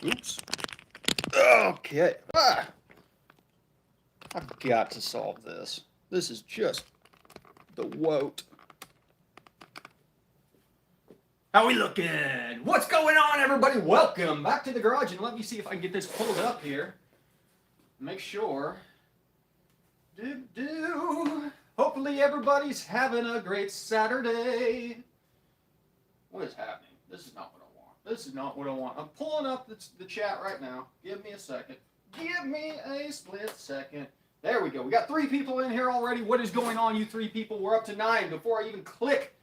Oops. Okay. I've got to solve this. This is just the woat. How we looking? What's going on, everybody? Welcome back to the garage, and let me see if I can get this pulled up here. Make sure. Hopefully everybody's having a great Saturday. What is happening? This is not what I want. This is not what I want. I'm pulling up the chat right now. Give me a second. Give me a split second. There we go. We got 3 people in here already. What is going on, you 3 people? We're up to 9 before I even click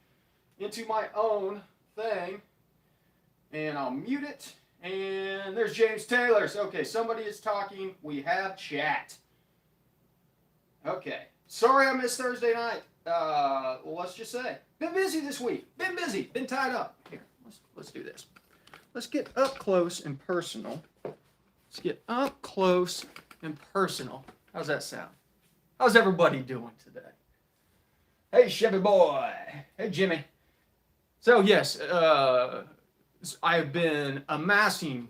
into my own thing. And I'll mute it. And there's James Taylor. So, okay, somebody is talking. We have chat. Okay. Sorry I missed Thursday night. Let's just say. Been busy this week. Been busy. Been tied up. Here, let's do this. Let's get up close and personal. Let's get up close and personal. How's that sound? How's everybody doing today? Hey, Chevy boy. Hey, Jimmy. So, yes, I have been amassing.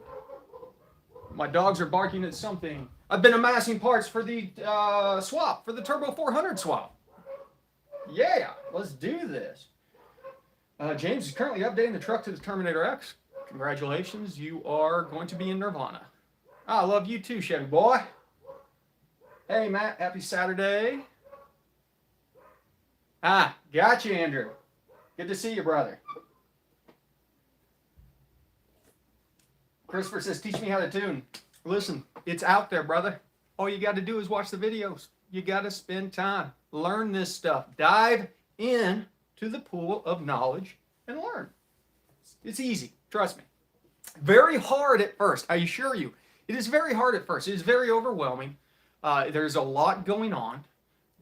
My dogs are barking at something. I've been amassing parts for the swap, for the Turbo 400 swap. Yeah, let's do this. James is currently updating the truck to the Terminator X. Congratulations, you are going to be in Nirvana. I love you too, Chevy boy. Hey, Matt, happy Saturday. Gotcha, Andrew. Good to see you, brother. Christopher says, teach me how to tune. Listen, it's out there, brother. All you got to do is watch the videos. You got to spend time. Learn this stuff. Dive in to the pool of knowledge and learn. It's easy. Trust me. Very hard at first. I assure you. It is very hard at first. It is very overwhelming. There's a lot going on.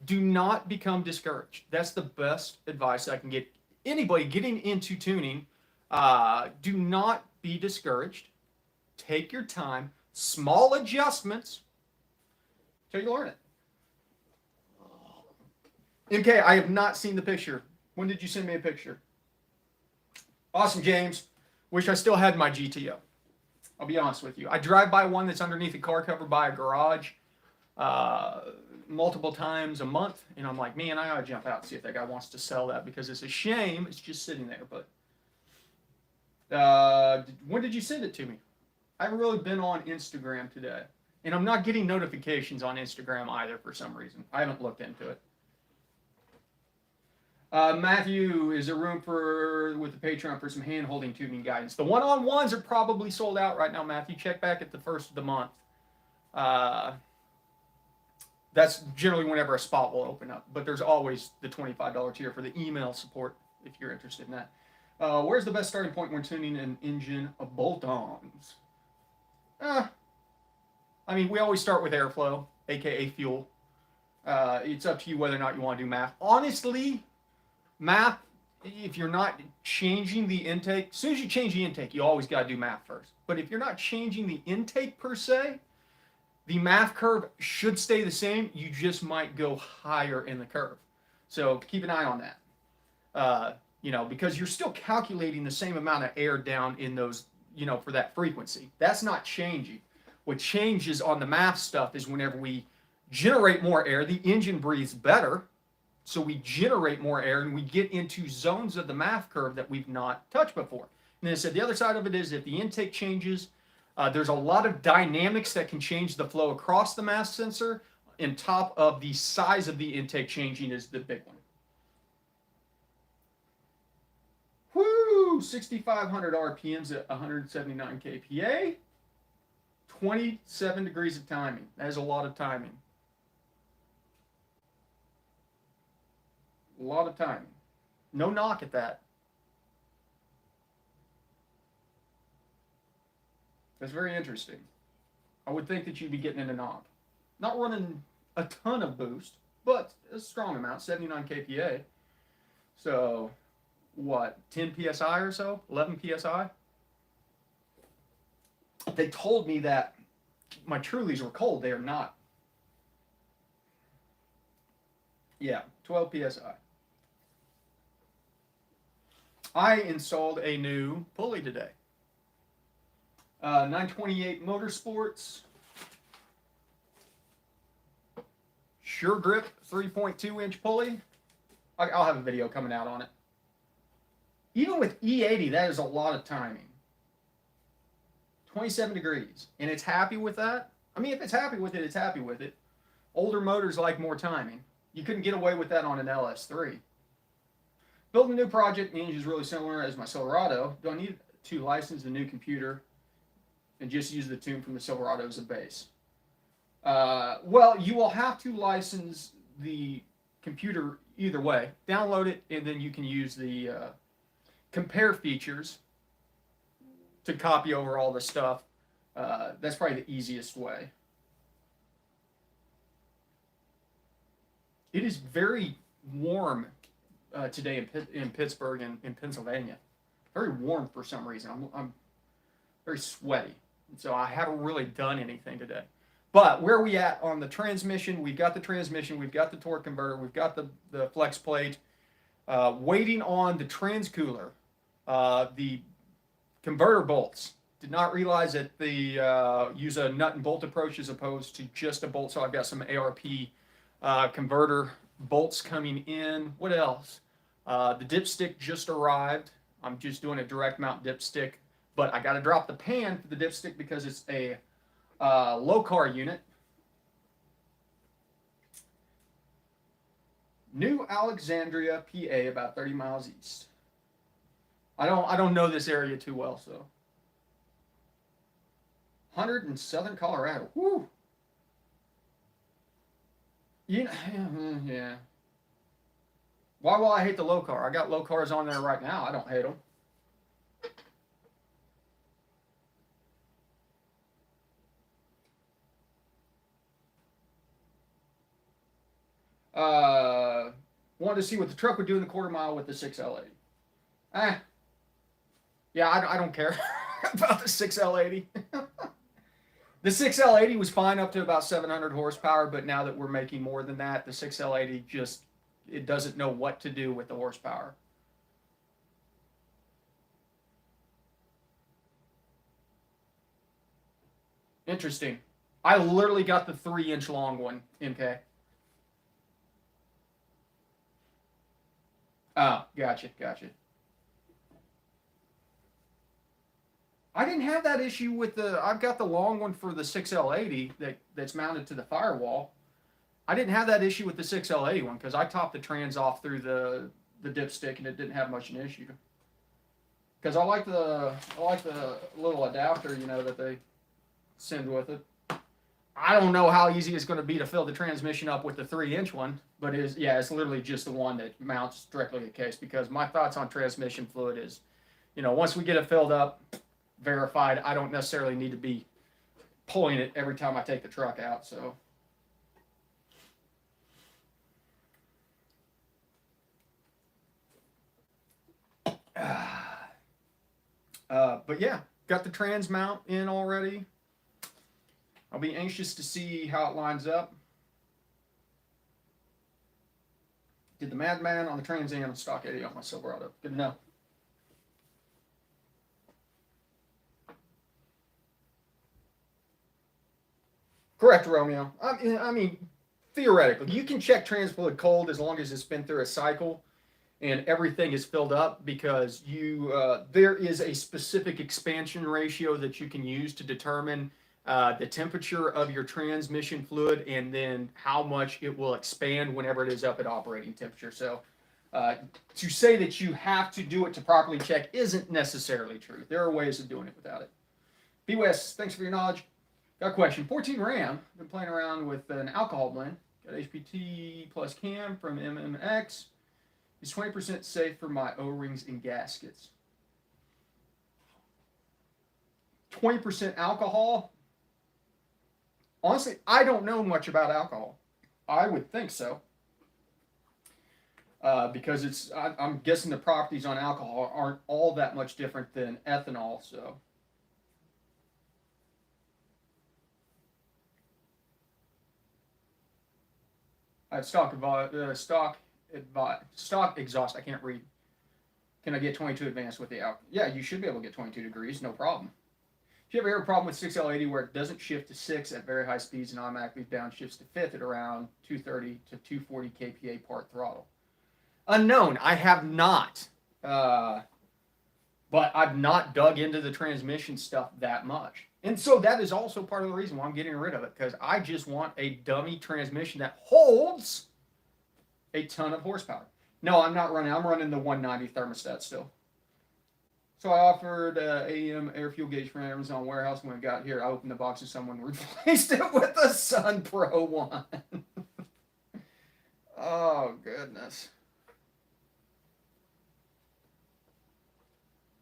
Do not become discouraged. That's the best advice I can get anybody getting into tuning. Do not be discouraged. Take your time. Small adjustments till you learn it. MK, I have not seen the picture. When did you send me a picture? Awesome, James. Wish I still had my GTO. I'll be honest with you. I drive by one that's underneath a car cover by a garage multiple times a month, and I'm like, man, I ought to jump out and see if that guy wants to sell that, because it's a shame it's just sitting there. But when did you send it to me? I haven't really been on Instagram today. And I'm not getting notifications on Instagram either for some reason. I haven't looked into it. Matthew, is there room with the Patreon for some hand-holding tuning guidance? The one-on-ones are probably sold out right now, Matthew. Check back at the first of the month. That's generally whenever a spot will open up. But there's always the $25 tier for the email support if you're interested in that. Where's the best starting point when tuning an engine of bolt-ons? I mean, we always start with airflow, aka fuel. It's up to you whether or not you want to do math. Honestly, math, if you're not changing the intake, as soon as you change the intake, you always got to do math first. But if you're not changing the intake per se, the math curve should stay the same. You just might go higher in the curve. So keep an eye on that. Because you're still calculating the same amount of air down in those, for that frequency. That's not changing. What changes on the math stuff is whenever we generate more air, the engine breathes better. So we generate more air and we get into zones of the math curve that we've not touched before. And then I said the other side of it is if the intake changes, there's a lot of dynamics that can change the flow across the mass sensor. On top of the size of the intake changing is the big one. Woo! 6,500 RPMs at 179 kPa. 27 degrees of timing. That is a lot of timing. A lot of timing. No knock at that. That's very interesting. I would think that you'd be getting in a knock. Not running a ton of boost, but a strong amount, 79 kPa. So, what, 10 psi or so? 11 psi? They told me that my Trulies were cold. They are not. Yeah, 12 psi. I installed a new pulley today. 928 Motorsports. Sure Grip 3.2-inch pulley. I'll have a video coming out on it. Even with E80, that is a lot of timing. 27 degrees. And it's happy with that? I mean, if it's happy with it, it's happy with it. Older motors like more timing. You couldn't get away with that on an LS3. Building a new project, the engine is really similar as my Silverado. Do I need to license the new computer and just use the tune from the Silverado as a base? Well, you will have to license the computer either way. Download it, and then you can use the compare features to copy over all the stuff. That's probably the easiest way. It is very warm today in Pittsburgh and in Pennsylvania. Very warm for some reason. I'm very sweaty, so I haven't really done anything today. But where are we at on the transmission? We've got the transmission, we've got the torque converter, we've got the flex plate. Waiting on the transcooler. The converter bolts. Did not realize that the use a nut and bolt approach as opposed to just a bolt. So I've got some ARP converter bolts coming in. What else? The dipstick just arrived. I'm just doing a direct mount dipstick, but I got to drop the pan for the dipstick because it's a low car unit. New Alexandria, PA, about 30 miles east. I don't know this area too well, so. 100 in southern Colorado. Woo. Yeah. Why will I hate the low car? I got low cars on there right now. I don't hate them. Wanted to see what the truck would do in the quarter mile with the 6L80. Yeah, I don't care about the 6L80. The 6L80 was fine up to about 700 horsepower, but now that we're making more than that, the 6L80 just, it doesn't know what to do with the horsepower. Interesting. I literally got the 3-inch long one, MK. Oh, gotcha. I didn't have that issue with the, I've got the long one for the 6L80 that's mounted to the firewall. I didn't have that issue with the 6L80 one because I topped the trans off through the dipstick and it didn't have much an issue. Because I like the little adapter, you know, that they send with it. I don't know how easy it's going to be to fill the transmission up with the 3-inch one, but it's literally just the one that mounts directly to the case. Because my thoughts on transmission fluid is, you know, once we get it filled up, verified, I don't necessarily need to be pulling it every time I take the truck out. So. But yeah, got the trans mount in already. I'll be anxious to see how it lines up. Did the Madman on the Trans Am stock 80 on my Silverado. Good to know. Correct, Romeo. I mean, theoretically, you can check trans fluid cold as long as it's been through a cycle and everything is filled up, because there is a specific expansion ratio that you can use to determine the temperature of your transmission fluid and then how much it will expand whenever it is up at operating temperature. So to say that you have to do it to properly check isn't necessarily true. There are ways of doing it without it. BWS, thanks for your knowledge. Got a question. 14 Ram. Been playing around with an alcohol blend. Got HPT plus cam from MMX. Is 20% safe for my O-rings and gaskets? 20% alcohol? Honestly, I don't know much about alcohol. I would think so. Because I'm guessing the properties on alcohol aren't all that much different than ethanol, so. I have stock exhaust. I can't read. Can I get 22 advanced with the alcohol? Yeah, you should be able to get 22 degrees, no problem. you ever hear a problem with 6L80 where it doesn't shift to 6 at very high speeds and automatically downshifts to 5th at around 230 to 240 kPa part throttle? Unknown. I have not. But I've not dug into the transmission stuff that much. And so that is also part of the reason why I'm getting rid of it, because I just want a dummy transmission that holds a ton of horsepower. No, I'm not running. I'm running the 190 thermostat still. So I offered AEM air fuel gauge from Amazon warehouse. When I got here, I opened the box and someone replaced it with a Sun Pro 1. Oh, goodness.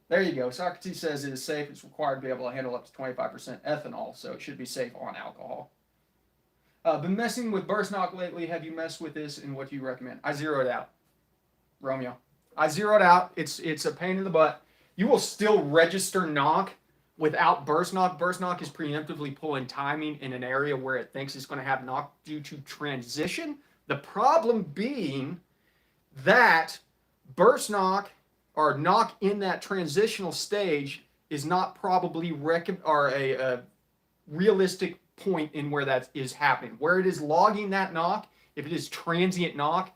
There you go. Socrates says it is safe. It's required to be able to handle up to 25% ethanol, so it should be safe on alcohol. Been messing with burst knock lately. Have you messed with this, and what do you recommend? I zeroed out. Romeo. I zeroed out. It's a pain in the butt. You will still register knock without burst knock. Burst knock is preemptively pulling timing in an area where it thinks it's going to have knock due to transition. The problem being that burst knock or knock in that transitional stage is not probably a realistic point in where that is happening. Where it is logging that knock, if it is transient knock,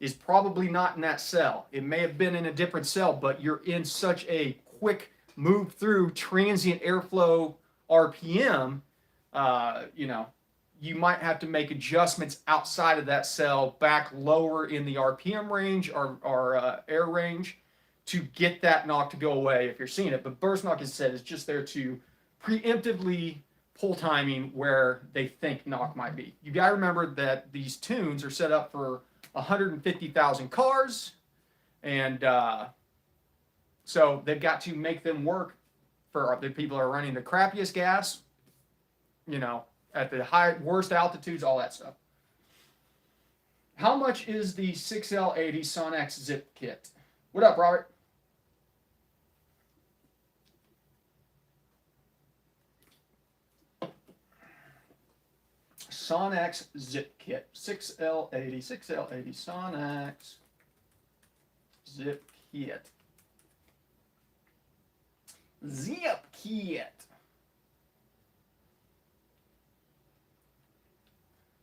is probably not in that cell. It may have been in a different cell, but you're in such a quick move through transient airflow RPM, you might have to make adjustments outside of that cell back lower in the RPM range or air range to get that knock to go away if you're seeing it. But burst knock, as I said, is just there to preemptively pull timing where they think knock might be. You got to remember that these tunes are set up for 150,000 cars, and so they've got to make them work for the people that are running the crappiest gas, at the worst altitudes, all that stuff. How much is the 6L80 Sonex zip kit? What up, Robert? Sonex zip kit, 6L80 Sonex zip kit. Zip kit.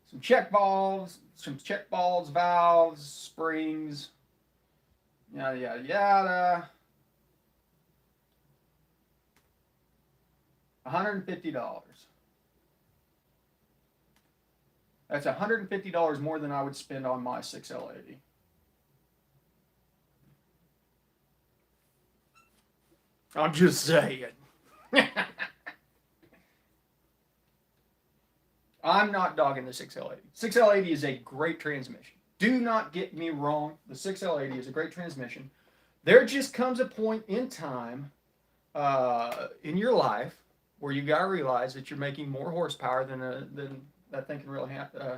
Some check valves, valves, springs, yada, yada, yada. $150. That's $150 more than I would spend on my 6L80. I'm just saying. I'm not dogging the 6L80. 6L80 is a great transmission. Do not get me wrong. The 6L80 is a great transmission. There just comes a point in time in your life where you got to realize that you're making more horsepower than that thing can really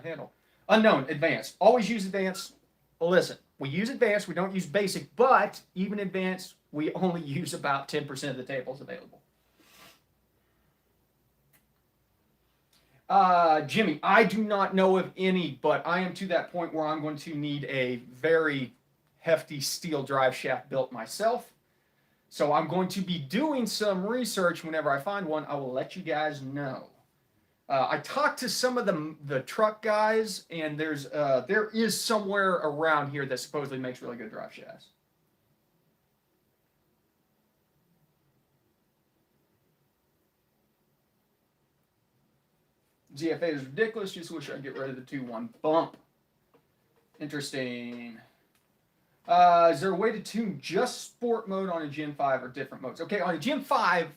handle. Unknown, advanced. Always use advanced. Listen, we use advanced. We don't use basic, but even advanced, we only use about 10% of the tables available. Jimmy, I do not know of any, but I am to that point where I'm going to need a very hefty steel drive shaft built myself. So I'm going to be doing some research. Whenever I find one, I will let you guys know. I talked to some of the truck guys, and there is somewhere around here that supposedly makes really good drive shafts. ZFA is ridiculous. Just wish I'd get rid of the 2-1 bump. Interesting. Is there a way to tune just sport mode on a Gen 5 or different modes? Okay, on a Gen 5,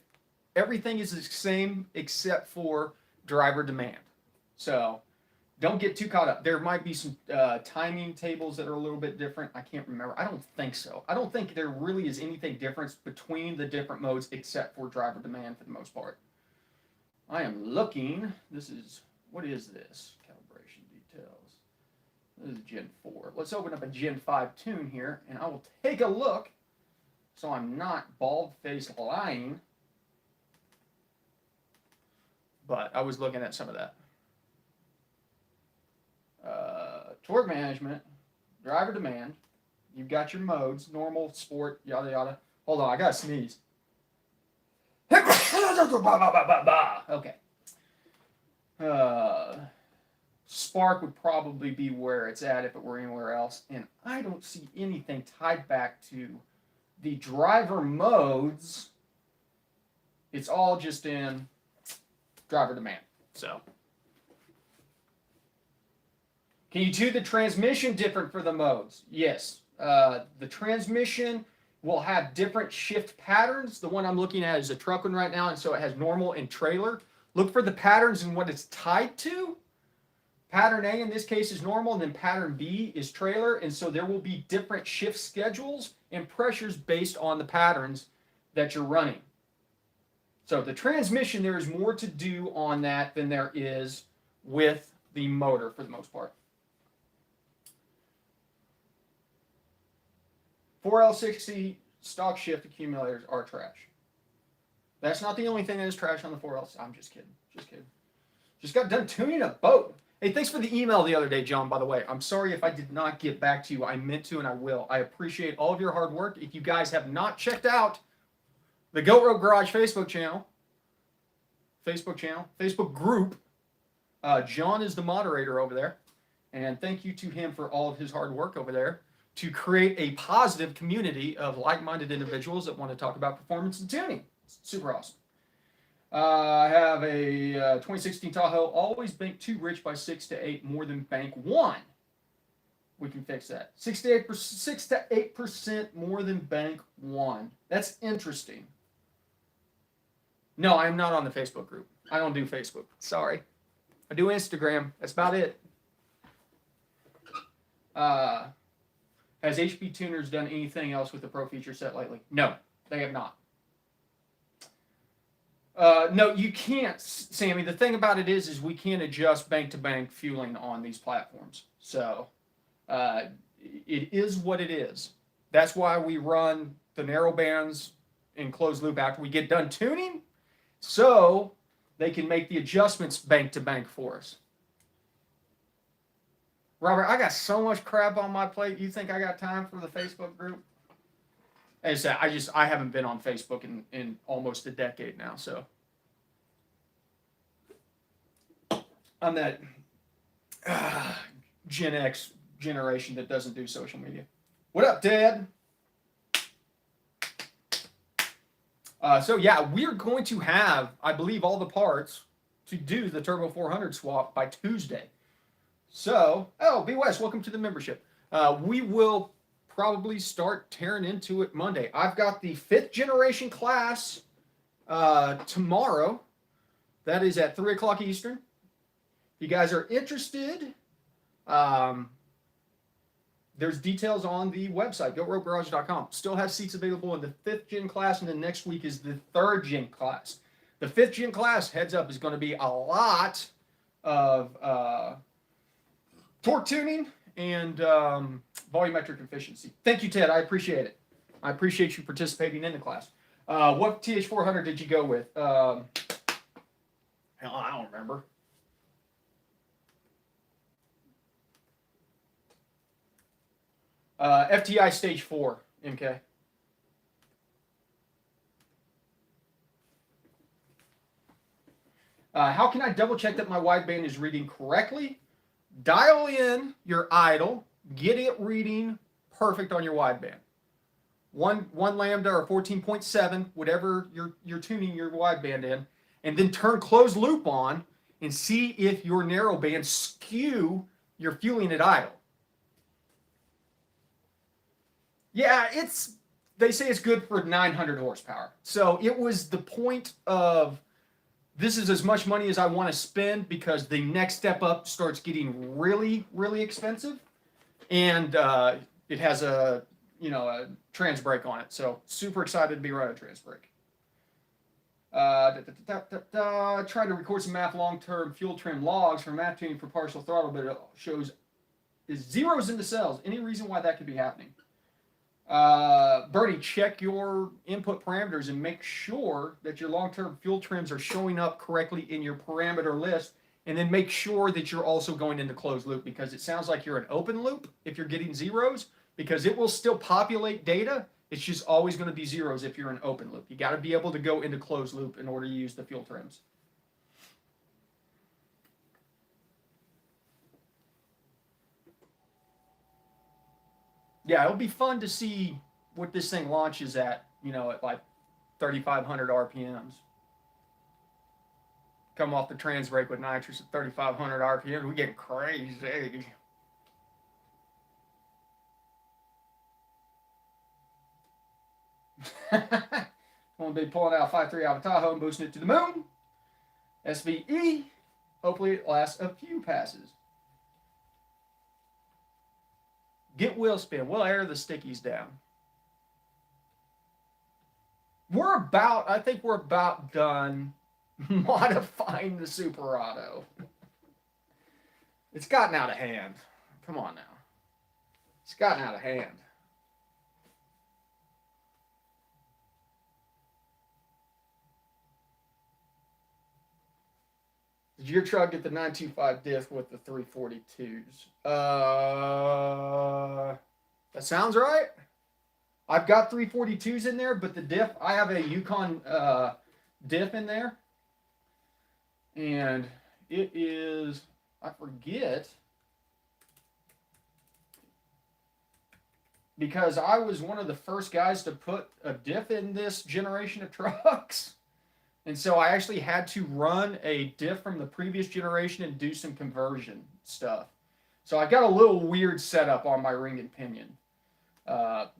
everything is the same except for driver demand. So don't get too caught up. There might be some timing tables that are a little bit different. I can't remember. I don't think so. I don't think there really is anything different between the different modes except for driver demand for the most part. I am looking. What is this? Calibration details. This is Gen 4. Let's open up a Gen 5 tune here, and I will take a look so I'm not bald-faced lying. But I was looking at some of that. Torque management, driver demand. You've got your modes, normal, sport, yada, yada. Hold on, I got to sneeze. Okay. Spark would probably be where it's at if it were anywhere else. And I don't see anything tied back to the driver modes. It's all just in driver demand. So, can you do the transmission different for the modes? Yes. The transmission will have different shift patterns. The one I'm looking at is a truck one right now, and so it has normal and trailer. Look for the patterns and what it's tied to. Pattern A in this case is normal, and then pattern B is trailer, and so there will be different shift schedules and pressures based on the patterns that you're running. So the transmission, there is more to do on that than there is with the motor for the most part. 4L60 stock shift accumulators are trash. That's not the only thing that is trash on the 4L. I'm just kidding. Just kidding. Just got done tuning a boat. Hey, thanks for the email the other day, John, by the way. I'm sorry if I did not get back to you. I meant to, and I will. I appreciate all of your hard work. If you guys have not checked out the Goat Road Garage Facebook group, John is the moderator over there. And thank you to him for all of his hard work over there to create a positive community of like-minded individuals that want to talk about performance and tuning. It's super awesome. I have a 2016 Tahoe, always bank 2 rich by 6 to 8 more than bank 1. We can fix that. 6 to 8% more than bank 1. That's interesting. No, I'm not on the Facebook group. I don't do Facebook. Sorry. I do Instagram. That's about it. Has HP Tuners done anything else with the Pro feature set lately? No, they have not. No, you can't, Sammy. The thing about it is we can't adjust bank-to-bank fueling on these platforms. So it is what it is. That's why we run the narrow bands in closed loop after we get done tuning, so they can make the adjustments bank-to-bank for us. Robert, I got so much crap on my plate. You think I got time for the Facebook group? As I said, I haven't been on Facebook in almost a decade now, so I'm that Gen X generation that doesn't do social media. What up, Dad? So yeah, we're going to have, I believe, all the parts to do the Turbo 400 swap by Tuesday. So, B West, welcome to the membership. We will probably start tearing into it Monday. I've got the 5th generation class tomorrow. That is at 3 o'clock Eastern. If you guys are interested, there's details on the website, goatroadgarage.com. Still have seats available in the 5th gen class, and then next week is the 3rd gen class. The 5th gen class, heads up, is going to be a lot of torque tuning and volumetric efficiency. Thank you, Ted. I appreciate it. I appreciate you participating in the class. What TH400 did you go with? Hell, I don't remember. FTI Stage 4, MK. How can I double check that my wideband is reading correctly? Dial in your idle, get it reading perfect on your wideband. One lambda or 14.7, whatever you're tuning your wideband in, and then turn closed loop on and see if your narrowband skew your fueling at idle. Yeah, they say it's good for 900 horsepower. So it was the point of, this is as much money as I want to spend because the next step up starts getting really, really expensive. And it has a trans brake on it. So super excited to be running a trans brake. Trying to record some math long-term fuel trim logs for math tuning for partial throttle, but it shows is zeros in the cells. Any reason why that could be happening? Bernie, check your input parameters and make sure that your long-term fuel trims are showing up correctly in your parameter list, and then make sure that you're also going into closed loop, because it sounds like you're an open loop if you're getting zeros, because it will still populate data It's just always going to be zeros if you're in open loop. You got to be able to go into closed loop in order to use the fuel trims. Yeah, it'll be fun to see what this thing launches at, at like 3,500 RPMs. Come off the trans brake with nitrous at 3,500 RPMs. We get crazy. We'll be pulling out 5.3 out of Tahoe and boosting it to the moon. SVE. Hopefully it lasts a few passes. Get wheel spin. We'll air the stickies down. I think we're about done modifying the Super Auto. It's gotten out of hand. Come on now. It's gotten out of hand. Did your truck get the 925 diff with the 342s? That sounds right. I've got 342s in there, but the diff, I have a Yukon diff in there. And it is, I forget, because I was one of the first guys to put a diff in this generation of trucks. And so I actually had to run a diff from the previous generation and do some conversion stuff. So I got a little weird setup on my ring and pinion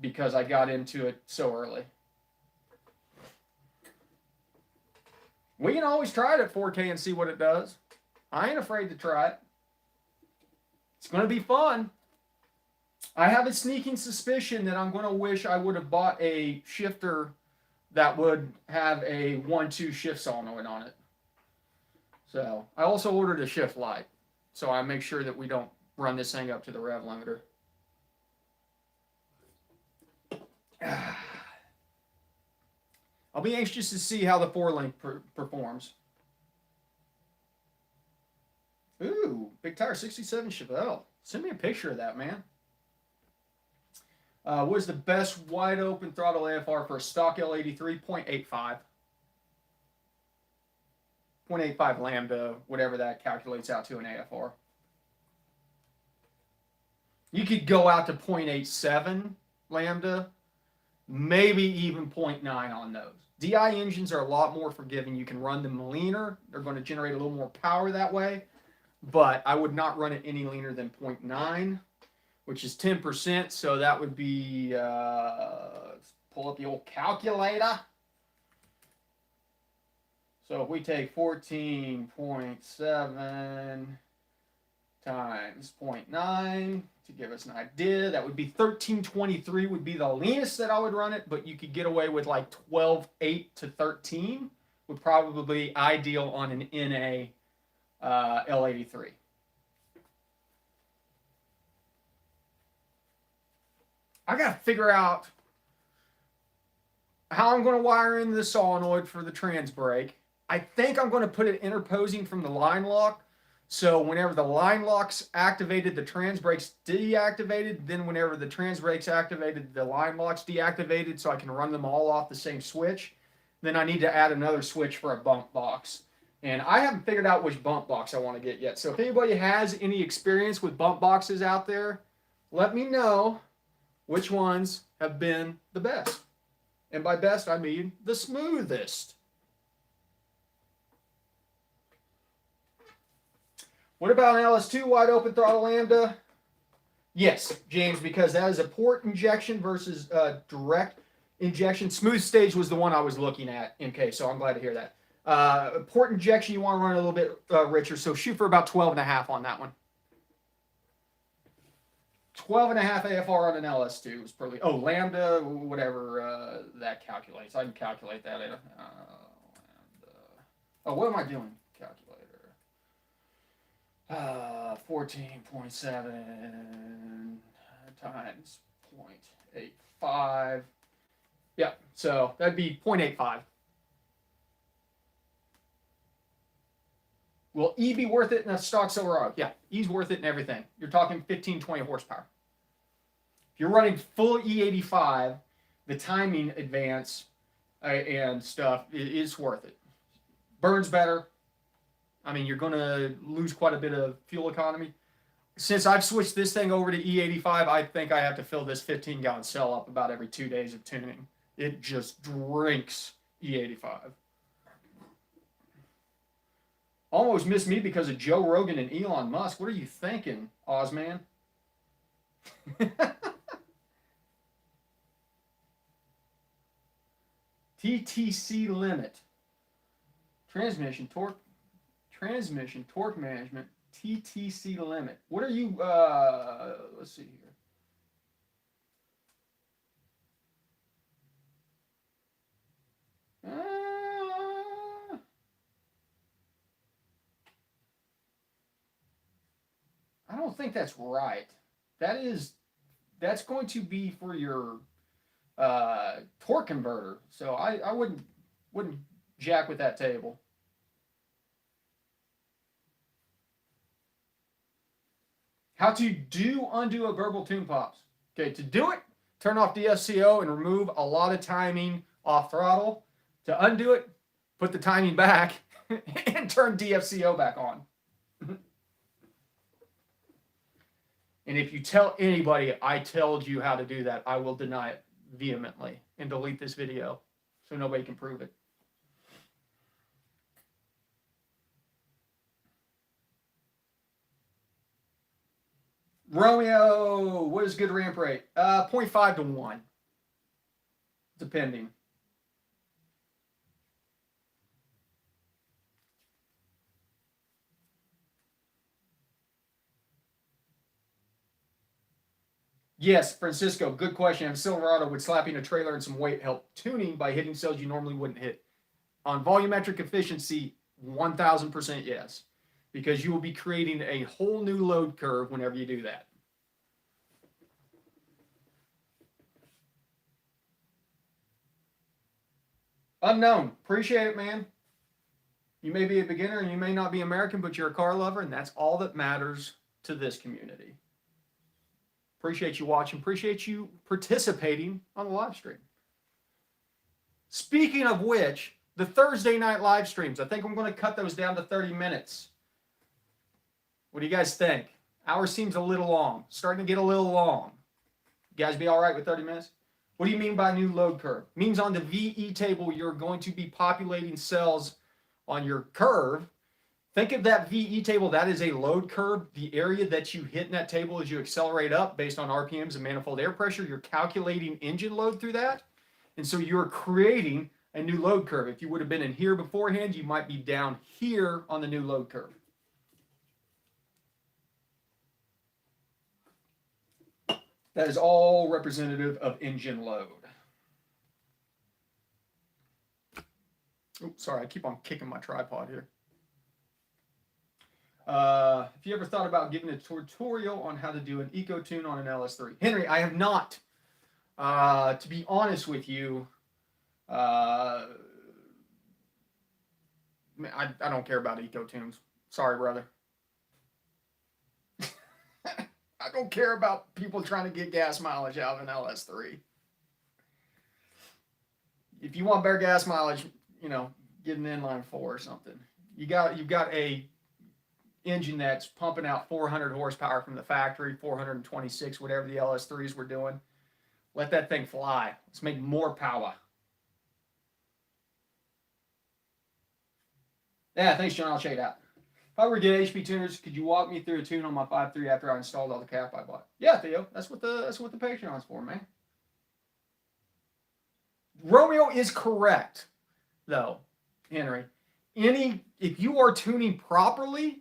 because I got into it so early. We can always try it at 4K and see what it does. I ain't afraid to try it. It's going to be fun. I have a sneaking suspicion that I'm going to wish I would have bought a shifter that would have a 1-2 shift solenoid on it. So I also ordered a shift light, so I make sure that we don't run this thing up to the rev limiter. I'll be anxious to see how the 4-link performs. Ooh, big tire 67 Chevelle. Send me a picture of that, man. What is the best wide open throttle AFR for a stock L83? 0.85. 0.85 lambda, whatever that calculates out to an AFR. You could go out to 0.87 lambda, maybe even 0.9 on those. DI engines are a lot more forgiving. You can run them leaner. They're going to generate a little more power that way, but I would not run it any leaner than 0.9. Which is 10%, so that would be, let's pull up the old calculator. So if we take 14.7 times 0.9 to give us an idea, that would be 1323 would be the leanest that I would run it, but you could get away with like 12.8 to 13 would probably be ideal on an NA L83. I got to figure out how I'm going to wire in the solenoid for the trans brake. I think I'm going to put it interposing from the line lock. So whenever the line lock's activated, the trans brake's deactivated. Then whenever the trans brake's activated, the line lock's deactivated, so I can run them all off the same switch. Then I need to add another switch for a bump box. And I haven't figured out which bump box I want to get yet. So if anybody has any experience with bump boxes out there, let me know which ones have been the best. And by best, I mean the smoothest. What about an LS2 wide open throttle lambda? Yes, James, because that is a port injection versus direct injection. Smooth stage was the one I was looking at, MK, so I'm glad to hear that. Port injection, you want to run a little bit richer, so shoot for about 12.5 on that one. 12.5 AFR on an LS2 is probably, lambda, whatever that calculates. I can calculate that. Lambda. What am I doing? Calculator. 14.7 times 0.85. Yeah, so that'd be 0.85. Will E be worth it in a stock Silverado? Yeah, E's worth it in everything. You're talking 15, 20 horsepower. If you're running full E85, the timing advance and stuff is worth it. Burns better. I mean, you're going to lose quite a bit of fuel economy. Since I've switched this thing over to E85, I think I have to fill this 15-gallon cell up about every 2 days of tuning. It just drinks E85. Almost missed me because of Joe Rogan and Elon Musk. What are you thinking, Ozman? TTC limit. Transmission torque management. TTC limit. What are you, let's see here. I don't think that's right. That's going to be for your torque converter. So I wouldn't jack with that table. How to undo a verbal tune pops. Okay, to do it, turn off DSCO and remove a lot of timing off throttle. To undo it, put the timing back and turn DFCO back on. And if you tell anybody I told you how to do that, I will deny it vehemently and delete this video so nobody can prove it. Romeo, what is good ramp rate? 0.5 to 1, depending. Yes, Francisco, good question. And Silverado, would slapping a trailer and some weight help tuning by hitting cells you normally wouldn't hit? On volumetric efficiency, 1,000% yes, because you will be creating a whole new load curve whenever you do that. Unknown, appreciate it, man. You may be a beginner and you may not be American, but you're a car lover, and that's all that matters to this community. Appreciate you watching. Appreciate you participating on the live stream. Speaking of which, the Thursday night live streams, I think I'm going to cut those down to 30 minutes. What do you guys think? Hour seems a little long. Starting to get a little long. You guys be all right with 30 minutes? What do you mean by new load curve? It means on the VE table, you're going to be populating cells on your curve. Think of that VE table, that is a load curve. The area that you hit in that table as you accelerate up based on RPMs and manifold air pressure, you're calculating engine load through that. And so you're creating a new load curve. If you would have been in here beforehand, you might be down here on the new load curve. That is all representative of engine load. Oops, sorry, I keep on kicking my tripod here. If you ever thought about giving a tutorial on how to do an eco-tune on an LS3? Henry, I have not. To be honest with you, I don't care about eco-tunes. Sorry, brother. I don't care about people trying to get gas mileage out of an LS3. If you want better gas mileage, you know, get an inline 4 or something. You've got a engine that's pumping out 400 horsepower from the factory, 426, whatever the LS3s were doing. Let that thing fly. Let's make more power. Yeah, thanks, John. I'll check it out. If I were to get HP tuners, could you walk me through a tune on my 5.3 after I installed all the cap I bought? Yeah, Theo. That's what the Patreon's for, man. Romeo is correct, though, Henry. If you are tuning properly,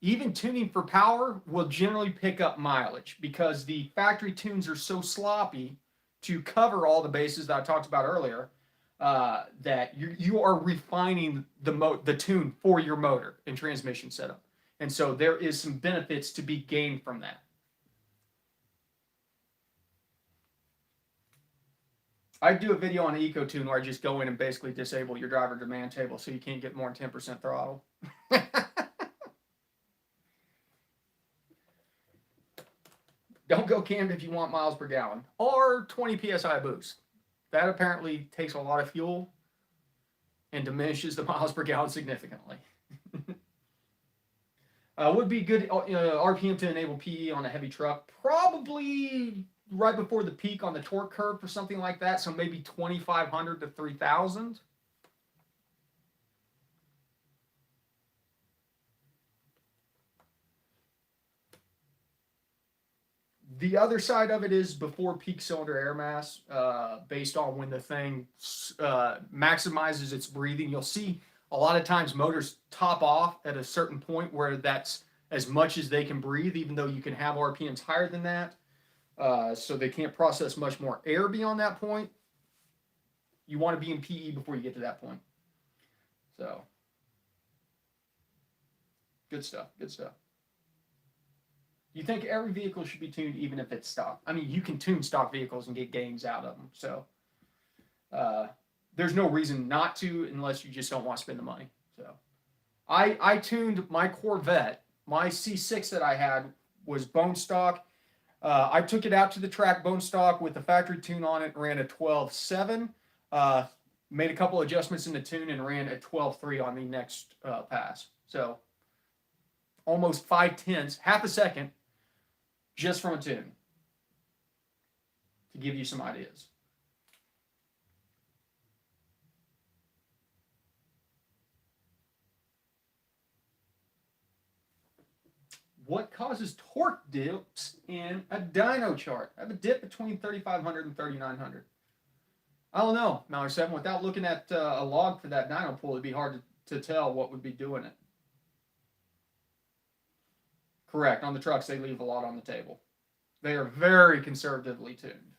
even tuning for power will generally pick up mileage because the factory tunes are so sloppy to cover all the bases that I talked about earlier that you are refining the tune for your motor and transmission setup. And so there is some benefits to be gained from that. I do a video on an eco-tune where I just go in and basically disable your driver demand table so you can't get more than 10% throttle. Don't go cammed if you want miles per gallon or 20 PSI boost. That apparently takes a lot of fuel and diminishes the miles per gallon significantly. Would be good RPM to enable PE on a heavy truck. Probably right before the peak on the torque curve or something like that. So maybe 2,500 to 3,000. The other side of it is before peak cylinder air mass, based on when the thing maximizes its breathing. You'll see a lot of times motors top off at a certain point where that's as much as they can breathe, even though you can have RPMs higher than that. So they can't process much more air beyond that point. You want to be in PE before you get to that point. So, good stuff, good stuff. You think every vehicle should be tuned even if it's stock? I mean, you can tune stock vehicles and get gains out of them. So there's no reason not to unless you just don't want to spend the money. So I tuned my Corvette. My C6 that I had was bone stock. I took it out to the track bone stock with the factory tune on it, ran a 12.7. Made a couple adjustments in the tune and ran a 12.3 on the next pass. So almost 0.5, half a second, just from a tune, to give you some ideas. What causes torque dips in a dyno chart? I have a dip between 3,500 and 3,900. I don't know, Mallory 7. Without looking at a log for that dyno pool, it'd be hard to tell what would be doing it. Correct. On the trucks, they leave a lot on the table. They are very conservatively tuned.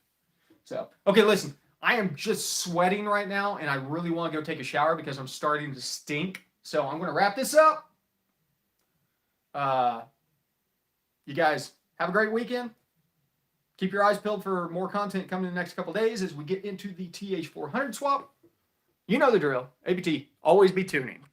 So, okay, listen. I am just sweating right now, and I really want to go take a shower because I'm starting to stink. So I'm going to wrap this up. You guys have a great weekend. Keep your eyes peeled for more content coming in the next couple days as we get into the TH400 swap. You know the drill. ABT, always be tuning.